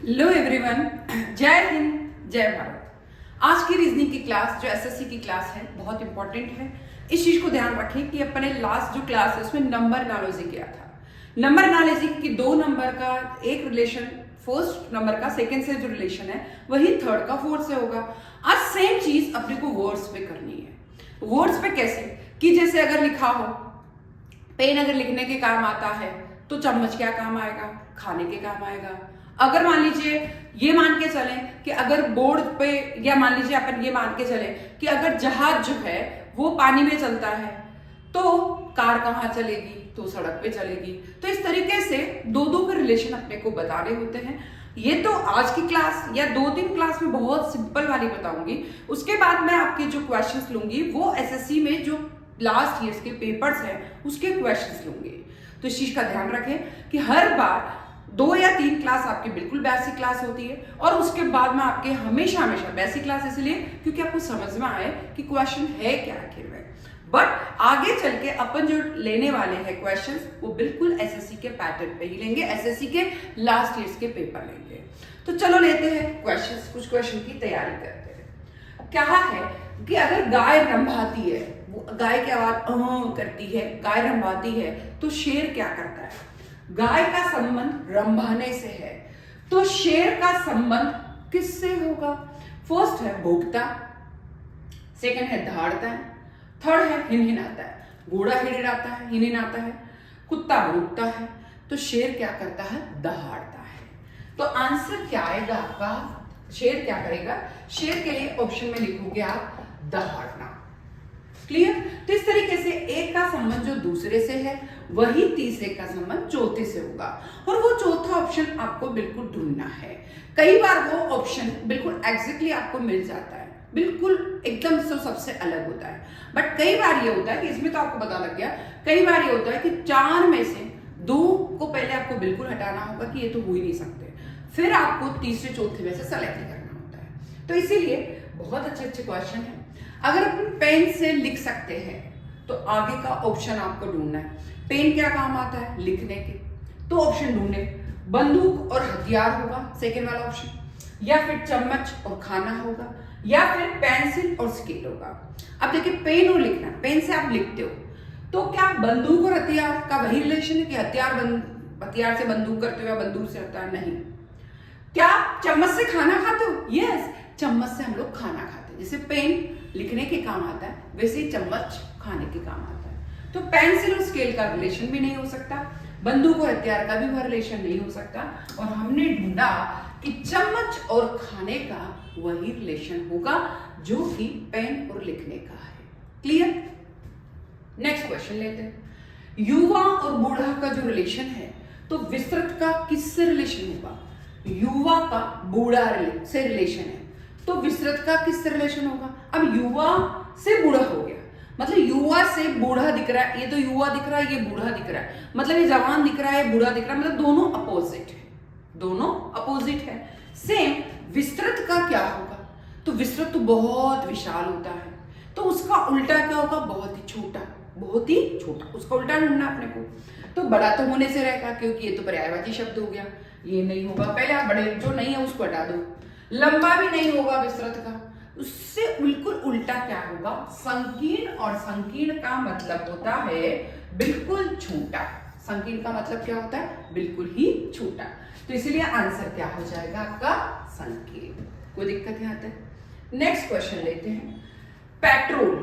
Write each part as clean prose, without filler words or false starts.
Hello everyone, जय हिंद जय भारत। आज की रीजनिंग की क्लास जो एसएससी की क्लास है बहुत इंपॉर्टेंट है। इस चीज को ध्यान रखें कि अपने लास्ट जो क्लास है उसमें नंबर एनालिसिस किया था। नंबर एनालिसिस की दो नंबर का एक रिलेशन फर्स्ट नंबर का सेकंड से जो रिलेशन है वही थर्ड का फोर्थ से होगा। आज सेम चीज अपने को वर्ड्स पे करनी है। वर्ड्स पे कैसे कि जैसे अगर लिखा हो पेन अगर लिखने के काम आता है तो चम्मच क्या काम आएगा? खाने के काम आएगा। अगर मान लीजिए ये मान के चलें कि अगर बोर्ड पे या मान लीजिए अपन ये मान के चलें कि अगर जहाज जो है वो पानी में चलता है तो कार कहाँ चलेगी? तो सड़क पे चलेगी। तो इस तरीके से दो दो के रिलेशन अपने को बताने होते हैं। ये तो आज की क्लास या दो तीन क्लास में बहुत सिंपल वाली बताऊंगी। उसके बाद मैं आपके जो क्वेश्चंस लूंगी वो एसएससी में जो लास्ट ईयर्स के पेपर्स हैं उसके क्वेश्चंस लूंगी। तो इस चीज का ध्यान रखें कि हर बार 2 या 3 क्लास आपकी बिल्कुल बेसिक क्लास होती है और उसके बाद में आपके हमेशा हमेशा बेसिक क्लास इसलिए क्योंकि आपको समझ में आए कि क्वेश्चन है क्या आखिर में। बट आगे चल के अपन जो लेने वाले हैं क्वेश्चंस वो बिल्कुल एसएससी के पैटर्न पे ही लेंगे, एसएससी के लास्ट ईयर्स के पेपर लेंगे। तो चलो लेते हैं क्वेश्चंस, कुछ क्वेश्चन की तैयारी करते हैं। क्या है कि अगर गाय रंभाती है, वो गाय की आवाज करती है, गाय रंभाती है तो शेर क्या करता है? गाय का संबंध रंभाने से है तो शेर का संबंध किससे होगा? फर्स्ट है भोगता, सेकंड है दहाड़ता है, थर्ड है हिनहिनाता है। घोड़ा हिड़हिड़ाता है, हिनहिनाता है, कुत्ता भौंकता है तो शेर क्या करता है? दहाड़ता है। तो आंसर क्या आएगा आपका? शेर क्या करेगा? शेर के लिए ऑप्शन में लिखोगे आप दहाड़ना। क्लियर? तो इस तरीके से एक का संबंध जो दूसरे से है वही तीसरे का संबंध चौथे से होगा और वो चौथा ऑप्शन आपको बिल्कुल ढूंढना है। कई बार वो ऑप्शन बिल्कुल एग्जैक्टली आपको मिल जाता है, बिल्कुल एकदम से सबसे अलग होता है। बट कई बार ये होता है कि इसमें तो आपको पता लग गया, कई बार ये होता है कि 4 में से 2 को पहले आपको बिल्कुल हटाना होगा कि ये तो हो ही नहीं सकते, फिर आपको तीसरे चौथे में से सेलेक्ट करना होता है। तो इसीलिए बहुत अच्छे क्वेश्चन है। अगर अपन पेन से लिख सकते हैं तो आगे का ऑप्शन आपको ढूंढना है। पेन क्या काम आता है? लिखने के, तो ऑप्शन ढूंढे। बंदूक और हथियार होगा सेकेंड वाला ऑप्शन, या फिर चम्मच और खाना होगा, या फिर पेंसिल और स्केल होगा। अब देखिए पेन और लिखना, पेन से आप लिखते हो तो क्या बंदूक और हथियार का वही रिलेशन है कि हथियार से बंदूक करते हो या बंदूक से हथियार? नहीं। क्या चम्मच से खाना खाते हो? यस, चम्मच से हम लोग खाना खाते हैं। जैसे पेन लिखने के काम आता है वैसे ही चम्मच खाने के काम आता है। तो पेंसिल और स्केल का रिलेशन भी नहीं हो सकता, बंदूक और हथियार का भी वह रिलेशन नहीं हो सकता, और हमने ढूंढा कि चम्मच और खाने का वही रिलेशन होगा जो कि पेन और लिखने का है। क्लियर? नेक्स्ट क्वेश्चन लेते हैं। युवा और बूढ़ा का जो रिलेशन है तो विस्तृत का किससे रिलेशन होगा? युवा का बूढ़ा से रिलेशन है तो विस्तृत का किससे रिलेशन होगा? अब युवा से बूढ़ा हो गया, मतलब युवा से बूढ़ा दिख रहा है, ये तो युवा दिख रहा है, ये बूढ़ा दिख रहा है, मतलब ये जवान दिख रहा है, बूढ़ा दिख रहा है, मतलब दोनों अपोजिट है, दोनों अपोजिट है। सेम विस्तृत का क्या होगा? तो विस्तृत तो बहुत विशाल होता है तो उसका उल्टा क्या होगा? बहुत ही छोटा, बहुत ही छोटा। उसका उल्टा ढूंढना अपने को। तो बड़ा तो होने से रहेगा क्योंकि ये तो पर्यायवाची शब्द हो गया, ये नहीं होगा। पहले आप बड़े जो नहीं है उसको हटा दो। लंबा भी नहीं होगा विस्तृत का, उससे बिल्कुल उल्टा क्या होगा? संकीर्ण, और संकीर्ण का मतलब होता है बिल्कुल छोटा। संकीर्ण का मतलब क्या होता है? बिल्कुल ही छोटा। तो इसलिए आंसर क्या हो जाएगा आपका? संकीर्ण। कोई दिक्कत यहाँ तक? नेक्स्ट क्वेश्चन लेते हैं। पेट्रोल,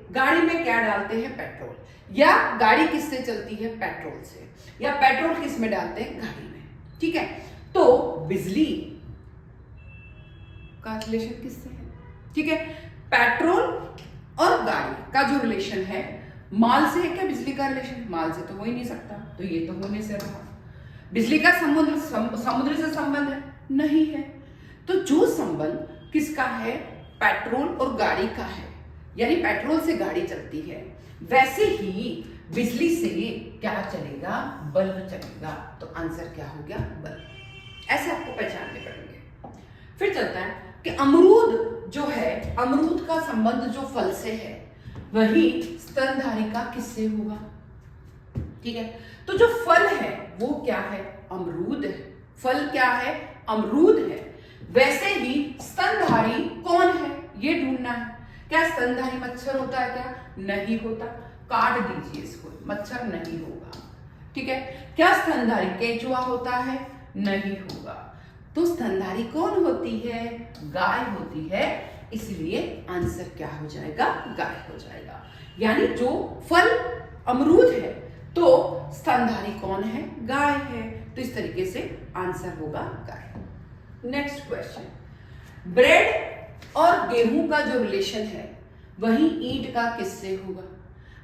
गाड़ी में क्या डालते हैं? पेट्रोल। या गाड़ी किससे चलती है? पेट्रोल से। या पेट्रोल किस में डालते हैं? गाड़ी में। ठीक है, तो बिजली का रिलेशन किससे है? ठीक है, पेट्रोल और गाड़ी का जो रिलेशन है माल से है क्या? बिजली का रिलेशन माल से तो हो ही नहीं सकता, तो ये तो होने से रहा। बिजली का समुद्र से संबंध है? नहीं है। तो जो संबंध किसका है? पेट्रोल और गाड़ी का है, यानी पेट्रोल से गाड़ी चलती है, वैसे ही बिजली से क्या चलेगा? बल्ब चलेगा। तो आंसर क्या हो गया? बल्ब। ऐसे आपको पहचानने पड़ेंगे। फिर चलता है कि अमरूद जो है, अमरूद का संबंध जो फल से है वही स्तनधारी का किससे होगा? ठीक है। तो जो फल है वो क्या है? अमरूद है। फल क्या है? अमरूद है। वैसे ही स्तनधारी कौन है ये ढूंढना है। क्या स्तनधारी मच्छर होता है क्या? नहीं होता। काट दीजिए इसको, मच्छर नहीं होगा। ठीक है। क्या स्तनधारी केंचुआ होता है? नहीं होगा। तो स्तनधारी कौन होती है? गाय होती है। इसलिए आंसर क्या हो जाएगा? गाय हो जाएगा। यानी जो फल अमरूद है तो स्तनधारी कौन है? गाय है। तो इस तरीके से आंसर होगा गाय। नेक्स्ट क्वेश्चन, ब्रेड और गेहूं का जो रिलेशन है वही ईंट का किससे होगा?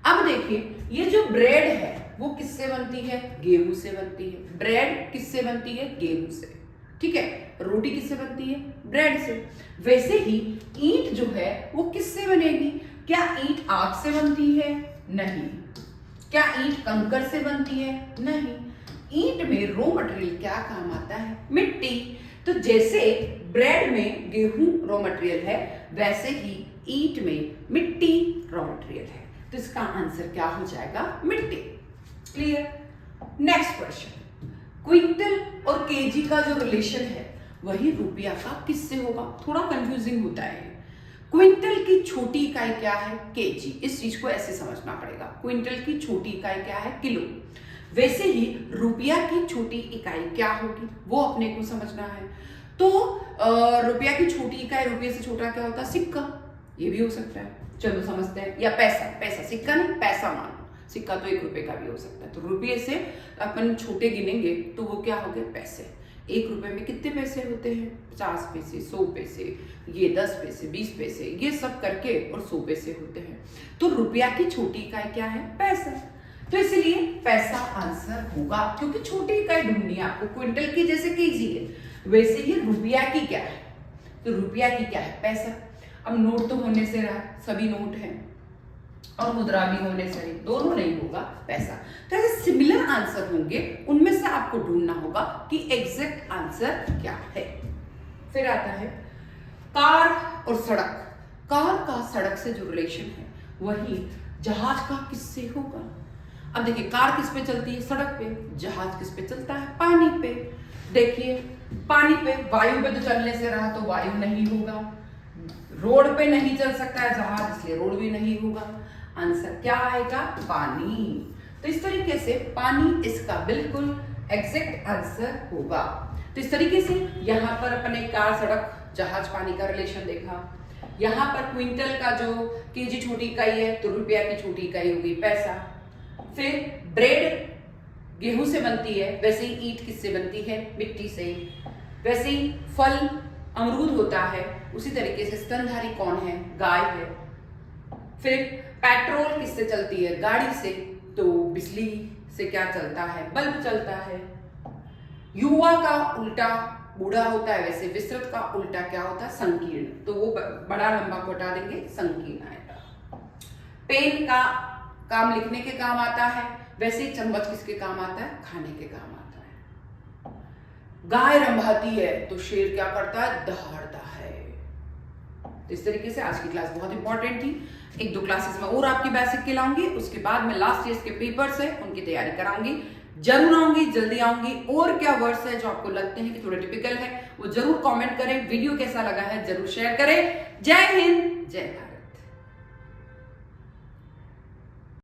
अब देखिए, ये जो ब्रेड है वो किससे बनती है? गेहूं से बनती है। ब्रेड किससे बनती है? गेहूं से। ठीक है। रोटी किससे बनती है? ब्रेड से। वैसे ही ईंट जो है वो किससे बनेगी? क्या ईंट आग से बनती है? नहीं। क्या ईंट कंकर से बनती है? नहीं। ईंट में रॉ मटेरियल क्या काम आता है? मिट्टी। तो जैसे ब्रेड में गेहूं रॉ मटेरियल है वैसे ही ईंट में मिट्टी रॉ मटेरियल है। तो इसका आंसर क्या हो जाएगा? मिट्टी। क्लियर। नेक्स्ट क्वेश्चन, क्विंटल और केजी का जो रिलेशन है वही रुपया का किससे होगा? थोड़ा कंफ्यूजिंग होता है। क्विंटल की छोटी इकाई क्या है? केजी। इस चीज को ऐसे समझना पड़ेगा। क्विंटल की छोटी इकाई क्या है? किलो। वैसे ही रुपया की छोटी इकाई क्या होगी वो अपने को समझना है। तो रुपया की छोटी इकाई, रुपये से छोटा क्या होता है? सिक्का। ये भी हो सकता है, चलो समझते हैं। या पैसा। पैसा, सिक्का नहीं, पैसा मान लो। सिक्का तो 1 रुपए का भी हो सकता है। तो रुपये से अपन छोटे गिनेंगे तो वो क्या हो गए? पैसे। 1 रुपए में कितने पैसे होते हैं? 50 पैसे, 100 पैसे, ये 10 पैसे, 20 पैसे, ये सब करके और 100 पैसे होते हैं। तो रुपया की छोटी इकाई क्या है? पैसा। तो इसलिए पैसा आंसर होगा, क्योंकि छोटी इकाई ढूंढनी है आपको। क्विंटल की जैसे केजी है वैसे ही रुपया की क्या है? तो रुपया की क्या है? पैसा। अब नोट तो होने से रहा, सभी नोट हैं, और मुद्रा भी होने से नहीं, दोनों नहीं होगा, पैसा। तो ऐसे सिमिलर आंसर होंगे, उनमें से आपको ढूंढना होगा कि एग्जैक्ट आंसर क्या है। फिर आता है कार और सड़क। कार का सड़क से जो रिलेशन है वही जहाज का किससे होगा? अब देखिए, कार किस पे चलती है? सड़क पे। जहाज किस पे चलता है? पानी पे। देखिए, पानी पे, वायु पे तो चलने से रहा तो वायु नहीं होगा। रोड पे नहीं चल सकता है जहाज, इसलिए रोड भी नहीं होगा। आंसर क्या आएगा? पानी। तो इस तरीके से पानी इसका बिल्कुल एग्जैक्ट आंसर होगा। तो इस तरीके से यहाँ पर अपने कार, सड़क, जहाज, पानी का रिलेशन देखा। यहाँ पर क्विंटल का जो केजी छोटी इकाई है तो रुपया की छोटी इकाई होगी पैसा। फिर ब्रेड गेहूं से बनती है, वैसे ही ईंट किससे बनती है? मिट्टी से। वैसे ही फल अमरूद होता है, उसी तरीके से स्तनधारी कौन है? गाय है। फिर पेट्रोल किससे चलती है? गाड़ी से। तो बिजली से क्या चलता है? बल्ब चलता है। युवा का उल्टा बूढ़ा होता है, वैसे विस्तृत का उल्टा क्या होता है? संकीर्ण। तो वो बड़ा लंबा को हटा देंगे, संकीर्ण आएगा। पेन का काम लिखने के काम आता है, वैसे ही चम्मच किसके काम आता है? खाने के काम आता है। गाय रंभाती है तो शेर क्या करता है? दहाड़ता है। तो इस तरीके से आज की क्लास बहुत इंपॉर्टेंट थी। 1-2 क्लासेस में और आपकी बेसिक के लाऊंगी, उसके बाद में लास्ट ईयर के पेपर्स है उनकी तैयारी कराऊंगी। जरूर आऊंगी, जल्दी आऊंगी। और क्या वर्ड्स है जो आपको लगते हैं कि थोड़े टिपिकल है वो जरूर कमेंट करें। वीडियो कैसा लगा है जरूर शेयर करें। जय हिंद, जय भारत।